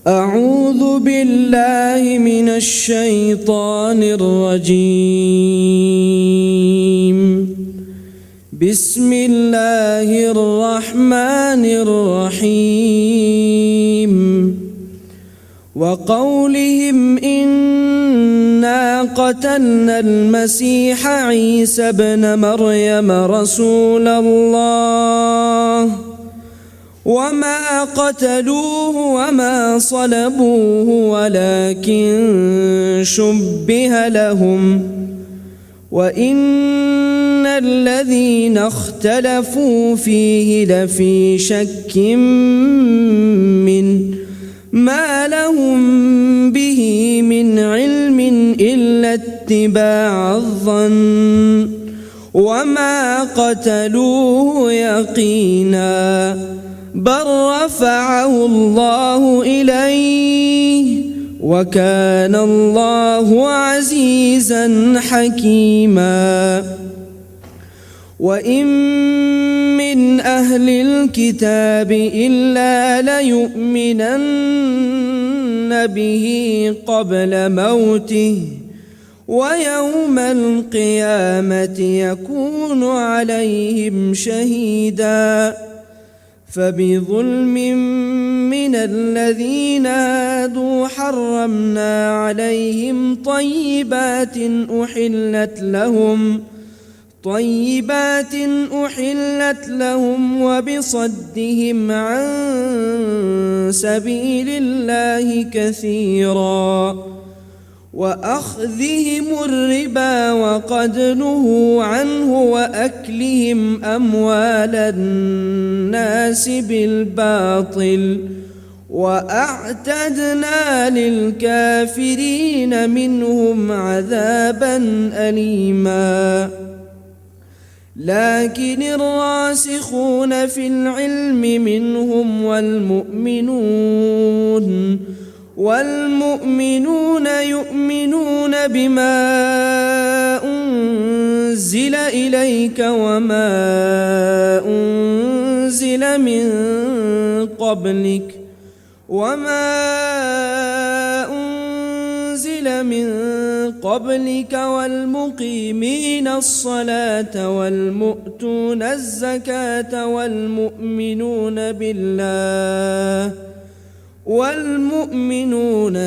أعوذ بالله من الشيطان الرجيم. بسم الله الرحمن الرحيم. وقولهم إنا قتلنا المسيح عيسى ابن مريم رسول الله وما قتلوه وما صلبوه ولكن شبه لهم وإن الذين اختلفوا فيه لفي شك منه ما لهم به من علم إلا اتباع الظن وما قتلوه يقينا بل رفعه الله إليه وكان الله عزيزا حكيما. وإن من أهل الكتاب إلا ليؤمنن به قبل موته ويوم القيامة يكون عليهم شهيدا. فبظلم من الذين هادوا حرمنا عليهم طيبات أحلت لهم وبصدهم عن سبيل الله كثيرا وأخذهم الربا وقد نهوا عنه وأكلهم أموال الناس بالباطل وأعتدنا للكافرين منهم عذابا أليما. لكن الراسخون في العلم منهم والمؤمنون يؤمنون بما أنزل إليك وما أنزل من قبلك والمقيمين الصلاة والمؤتون الزكاة والمؤمنون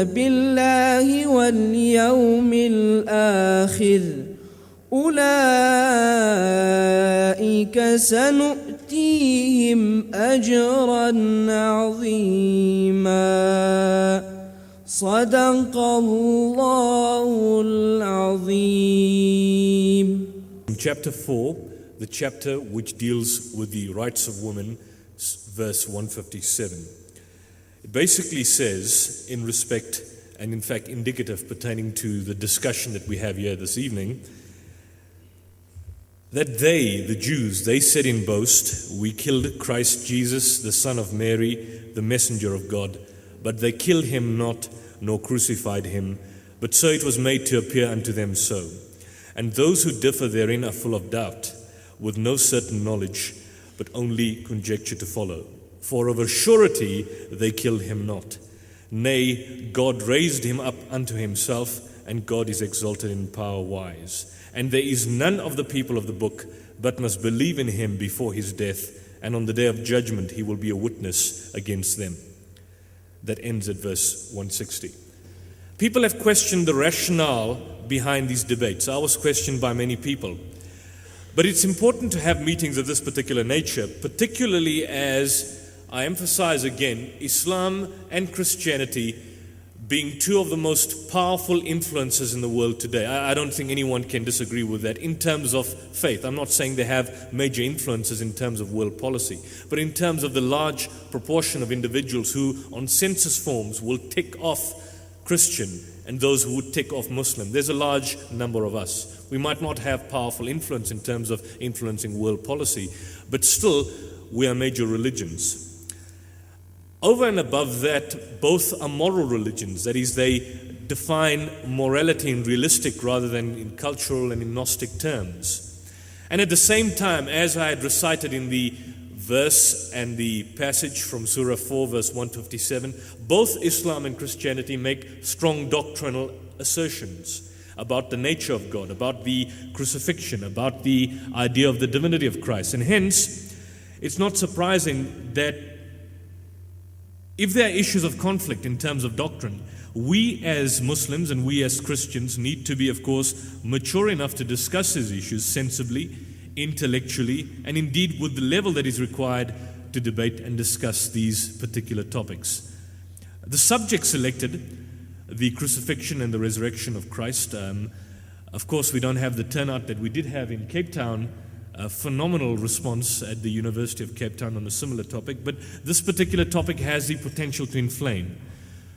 بالله واليوم الآخر أولئك سنؤتيهم أجرا عظيما. صدق الله العظيم. In chapter 4, the chapter which deals with the rights of women, verse 157. It basically says, in respect and in fact indicative pertaining to the discussion that we have here this evening, that they, the Jews, they said in boast, we killed Christ Jesus, the son of Mary, the messenger of God, but they killed him not, nor crucified him, but so it was made to appear unto them so. And those who differ therein are full of doubt, with no certain knowledge, but only conjecture to follow. For of a surety they killed him not. Nay, God raised him up unto himself, and God is exalted in power wise. And there is none of the people of the book, but must believe in him before his death, and on the day of judgment he will be a witness against them. That ends at verse 160. People have questioned the rationale behind these debates. I was questioned by many people. But it's important to have meetings of this particular nature, particularly as I emphasize again, Islam and Christianity being two of the most powerful influences in the world today. I don't think anyone can disagree with that in terms of faith. I'm not saying they have major influences in terms of world policy, but in terms of the large proportion of individuals who on census forms will tick off Christian and those who would tick off Muslim. There's a large number of us. We might not have powerful influence in terms of influencing world policy, but still we are major religions. Over and above that, both are moral religions. That is, they define morality in realistic rather than in cultural and in Gnostic terms. And at the same time, as I had recited in the verse and the passage from Surah 4, verse 157, both Islam and Christianity make strong doctrinal assertions about the nature of God, about the crucifixion, about the idea of the divinity of Christ. And hence, it's not surprising that if there are issues of conflict in terms of doctrine, we as Muslims and we as Christians need to be, of course, mature enough to discuss these issues sensibly, intellectually, and indeed with the level that is required to debate and discuss these particular topics. The subject selected, the crucifixion and the resurrection of Christ. Of course, we don't have the turnout that we did have in Cape Town, a phenomenal response at the University of Cape Town on a similar topic, but this particular topic has the potential to inflame.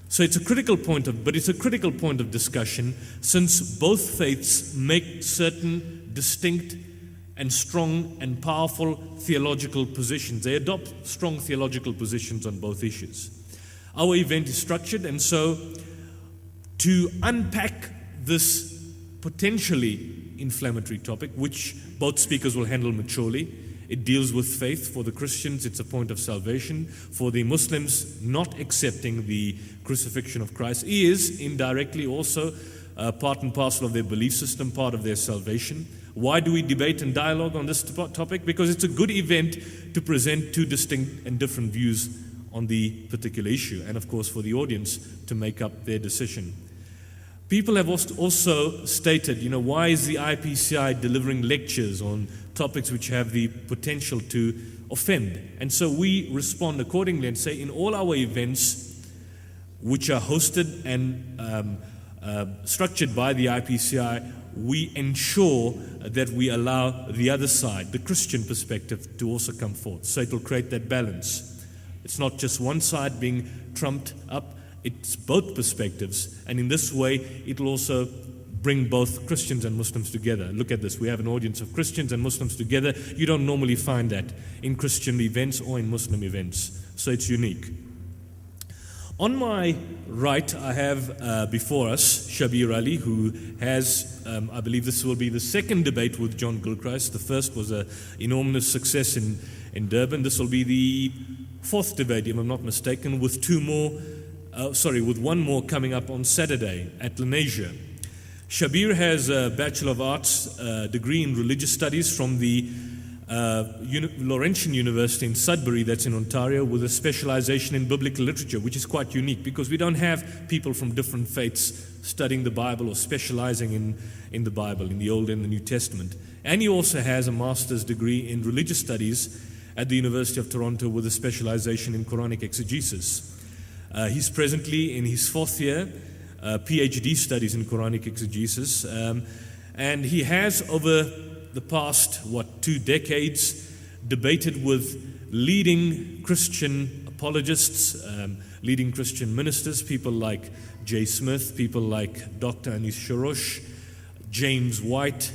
So it's a critical point of discussion, since both faiths make certain distinct and strong and powerful theological positions. They adopt strong theological positions on both issues. Our event is structured, and so to unpack this potentially inflammatory topic, which both speakers will handle maturely, it deals with faith. For the Christians, it's a point of salvation. For the Muslims, not accepting the crucifixion of Christ is indirectly also part and parcel of their belief system, part of their salvation. Why do we debate and dialogue on this topic? Because it's a good event to present two distinct and different views on the particular issue, and of course for the audience to make up their decision. People have also stated, why is the IPCI delivering lectures on topics which have the potential to offend? And so we respond accordingly and say, in all our events which are hosted and structured by the IPCI, we ensure that we allow the other side, the Christian perspective, to also come forth. So it will create that balance. It's not just one side being trumped up, it's both perspectives. And in this way, it will also bring both Christians and Muslims together. Look at this. We have an audience of Christians and Muslims together. You don't normally find that in Christian events or in Muslim events. So it's unique. On my right, I have before us Shabir Ali, who has, I believe this will be the second debate with John Gilchrist. The first was an enormous success in Durban. This will be the fourth debate, if I'm not mistaken, with with one more coming up on Saturday at Lenasia. Shabir has a Bachelor of Arts degree in Religious Studies from the Laurentian University in Sudbury, that's in Ontario, with a specialization in biblical literature, which is quite unique because we don't have people from different faiths studying the Bible or specializing in the Bible, in the Old and the New Testament. And he also has a master's degree in Religious Studies at the University of Toronto with a specialization in Quranic exegesis. He's presently in his fourth year, PhD studies in Quranic exegesis, and he has over the past, 2 decades, debated with leading Christian apologists, leading Christian ministers, people like Jay Smith, people like Dr. Anis Shorosh, James White,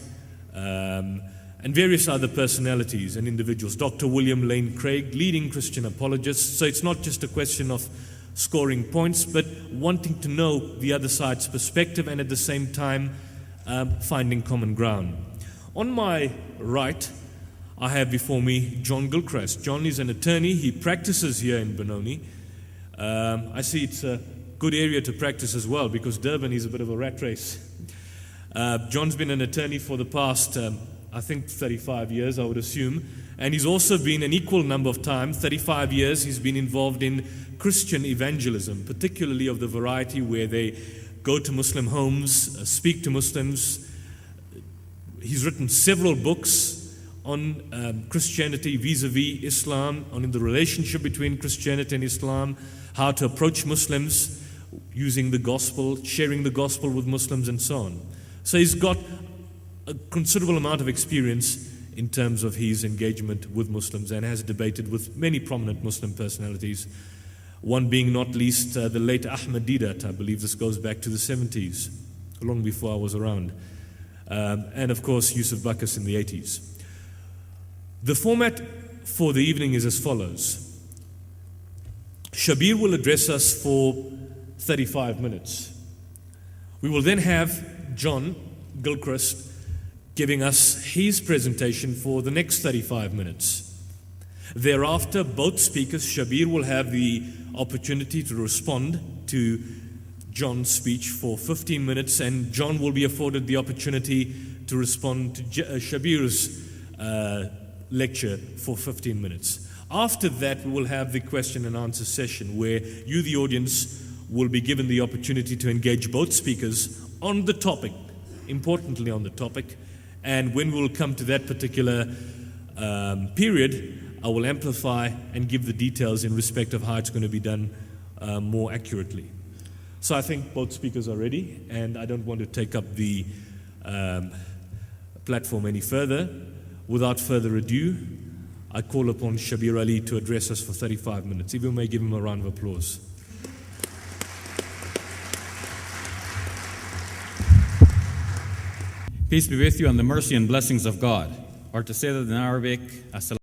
and various other personalities and individuals. Dr. William Lane Craig, leading Christian apologists. So it's not just a question of scoring points, but wanting to know the other side's perspective and at the same time finding common ground. On my right, I have before me John Gilchrist. John is an attorney. He practices here in Benoni. I see it's a good area to practice as well because Durban is a bit of a rat race. John's been an attorney for the past, I think 35 years, I would assume. And he's also been an equal number of times, 35 years, he's been involved in Christian evangelism, particularly of the variety where they go to Muslim homes, speak to Muslims. He's written several books on Christianity vis-a-vis Islam, on the relationship between Christianity and Islam, how to approach Muslims using the gospel, sharing the gospel with Muslims, and so on. So he's got a considerable amount of experience in terms of his engagement with Muslims and has debated with many prominent Muslim personalities, one being not least the late Ahmed Didat. I believe this goes back to the 70s, long before I was around. And of course Yusuf Bakas in the 80s. The format for the evening is as follows. Shabir will address us for 35 minutes. We will then have John Gilchrist giving us his presentation for the next 35 minutes. Thereafter, both speakers, Shabir will have the opportunity to respond to John's speech for 15 minutes, and John will be afforded the opportunity to respond to Shabir's lecture for 15 minutes. After that, we will have the question and answer session where you, the audience, will be given the opportunity to engage both speakers on the topic, importantly on the topic. And when we will come to that particular period, I will amplify and give the details in respect of how it's going to be done more accurately. So I think both speakers are ready, and I don't want to take up the platform any further. Without further ado, I call upon Shabir Ali to address us for 35 minutes. If you may give him a round of applause. Peace be with you and the mercy and blessings of God. Or to say that in Arabic,